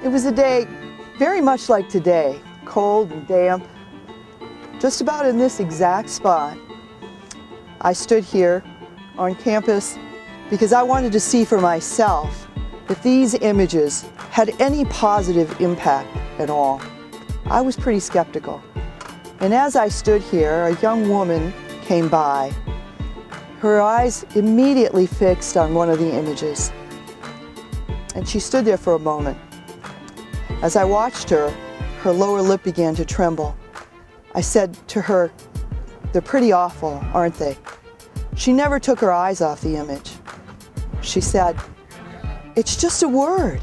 It was a day very much like today, cold and damp. Just about in this exact spot, I stood here on campus because I wanted to see for myself if these images had any positive impact at all. I was pretty skeptical. And as I stood here, a young woman came by. Her eyes immediately fixed on one of the images. And she stood there for a moment. As I watched her, her lower lip began to tremble. I said to her, "They're pretty awful, aren't they?" She never took her eyes off the image. She said, "It's just a word.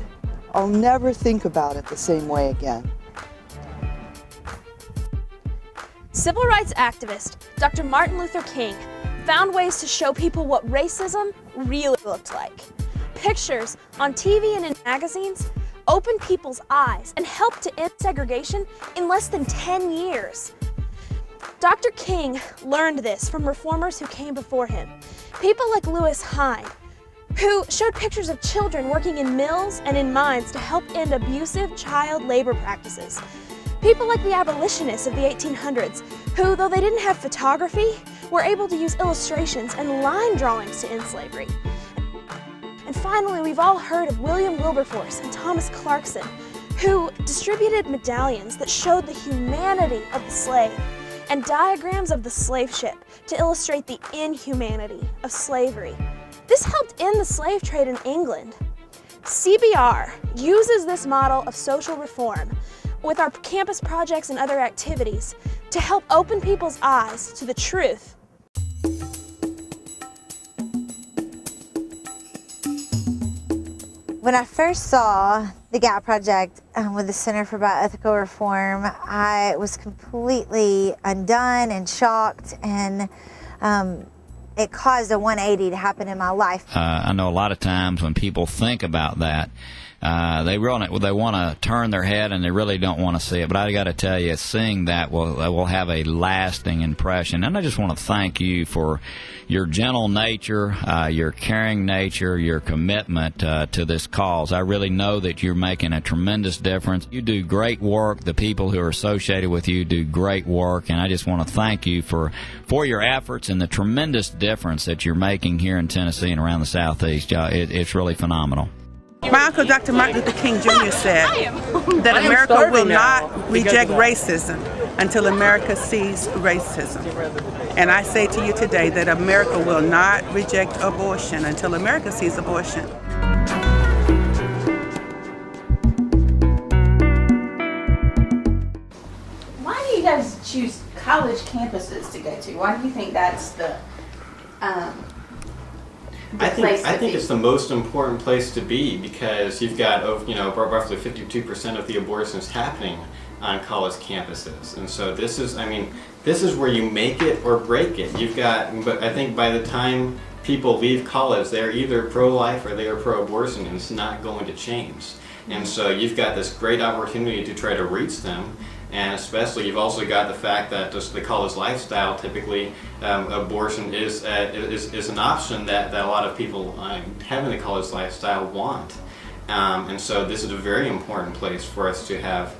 I'll never think about it the same way again." Civil rights activist Dr. Martin Luther King found ways to show people what racism really looked like. Pictures on TV and in magazines opened people's eyes and helped to end segregation in less than 10 years. Dr. King learned this from reformers who came before him. People like Lewis Hine, who showed pictures of children working in mills and in mines to help end abusive child labor practices. People like the abolitionists of the 1800s, who, though they didn't have photography, were able to use illustrations and line drawings to end slavery. And finally, we've all heard of William Wilberforce and Thomas Clarkson, who distributed medallions that showed the humanity of the slave and diagrams of the slave ship to illustrate the inhumanity of slavery. This helped end the slave trade in England. CBR uses this model of social reform with our campus projects and other activities to help open people's eyes to the truth. When I first saw the GAP project with the Center for Bioethical Reform, I was completely undone and shocked, and it caused a 180 to happen in my life. I know a lot of times when people think about that, they want to turn their head and they really don't want to see it. But I got to tell you, seeing that will have a lasting impression. And I just want to thank you for your gentle nature, your caring nature, your commitment to this cause. I really know that you're making a tremendous difference. You do great work. The people who are associated with you do great work. And I just want to thank you for your efforts and the tremendous difference that you're making here in Tennessee and around the Southeast. It's really phenomenal. My uncle, Dr. Martin Luther King Jr. said that America will not reject racism until America sees racism. And I say to you today that America will not reject abortion until America sees abortion. Why do you guys choose college campuses to go to? Why do you think that's the I think it's the most important place to be because you've got roughly 52% of the abortions happening on college campuses, and so this is where you make it or break it. But I think by the time people leave college, they're either pro-life or they are pro-abortion, and it's not going to change. And so you've got this great opportunity to try to reach them. And especially, you've also got the fact that just the college lifestyle, typically abortion is an option that a lot of people having the college lifestyle want. And so this is a very important place for us to have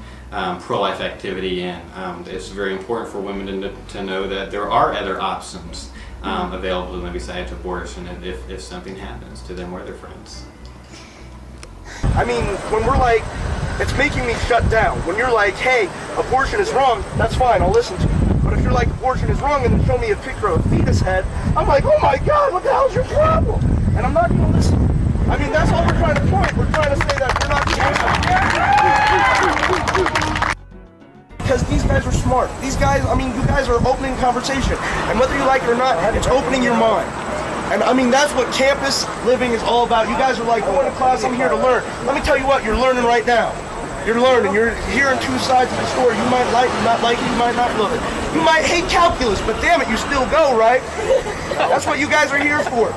pro-life activity in. It's very important for women to know that there are other options available to them besides abortion if something happens to them or their friends. I mean, when we're like, it's making me shut down. When you're like, hey, abortion is wrong, that's fine, I'll listen to you. But if you're like, abortion is wrong, and then show me a picture of a fetus head, I'm like, oh my God, what the hell's your problem? And I'm not going to listen. I mean, that's all we're trying to point. We're trying to say that we're not because these guys are smart. These guys, you guys are opening conversation. And whether you like it or not, it's opening your mind. And that's what campus living is all about. You guys are like, going to class, I'm here to learn. Let me tell you what, you're learning right now. You're learning. You're hearing two sides of the story. You might like it, not like it, you might not love it. You might hate calculus, but damn it, you still go, right? That's what you guys are here for.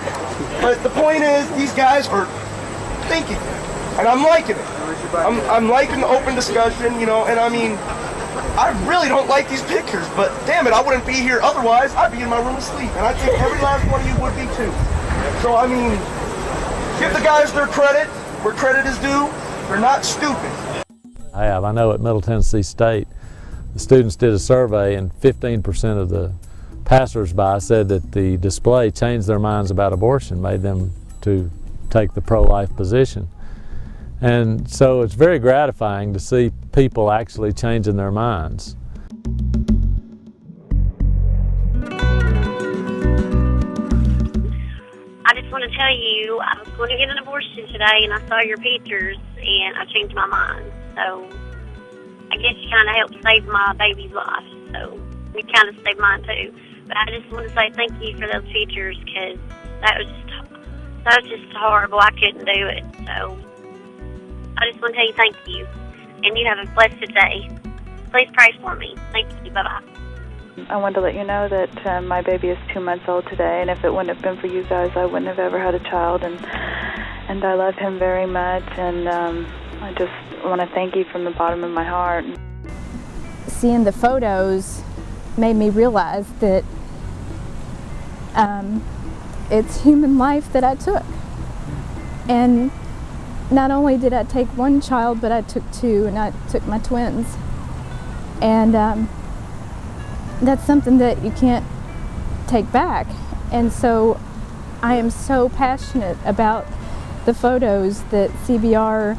But the point is, these guys are thinking, and I'm liking it. I'm liking the open discussion, and I really don't like these pictures, but damn it, I wouldn't be here otherwise. I'd be in my room asleep, and I think every last one of you would be too. So, I mean, give the guys their credit where credit is due. They're not stupid. I know at Middle Tennessee State, the students did a survey, and 15% of the passers-by said that the display changed their minds about abortion, made them to take the pro-life position. And so it's very gratifying to see people actually changing their minds. I just want to tell you, I was going to get an abortion today, and I saw your pictures, and I changed my mind. So I guess you kind of helped save my baby's life. So you kind of saved mine too. But I just want to say thank you for those pictures, because that was just horrible. I couldn't do it. So I just want to tell you thank you, and you have a blessed day. Please pray for me. Thank you. Bye-bye. I wanted to let you know that my baby is 2 months old today, and if it wouldn't have been for you guys, I wouldn't have ever had a child, and I love him very much, and I just want to thank you from the bottom of my heart. Seeing the photos made me realize that it's human life that I took. And not only did I take one child, but I took two, and I took my twins. And that's something that you can't take back. And so I am so passionate about the photos that CBR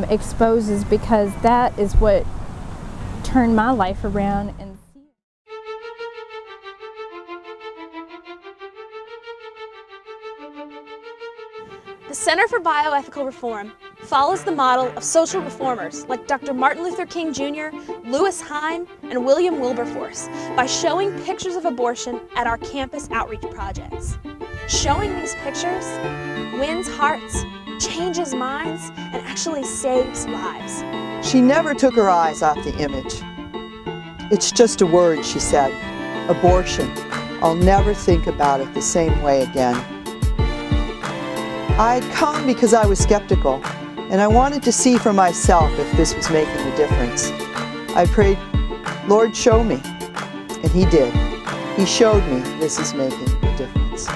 exposes, because that is what turned my life around. And the Center for Bioethical Reform follows the model of social reformers like Dr. Martin Luther King Jr., Lewis Hine, and William Wilberforce by showing pictures of abortion at our campus outreach projects. Showing these pictures wins hearts, changes minds, and actually saves lives. She never took her eyes off the image. It's just a word, she said. Abortion. I'll never think about it the same way again. I'd come because I was skeptical, and I wanted to see for myself if this was making a difference. I prayed, Lord, show me. And He did. He showed me this is making a difference.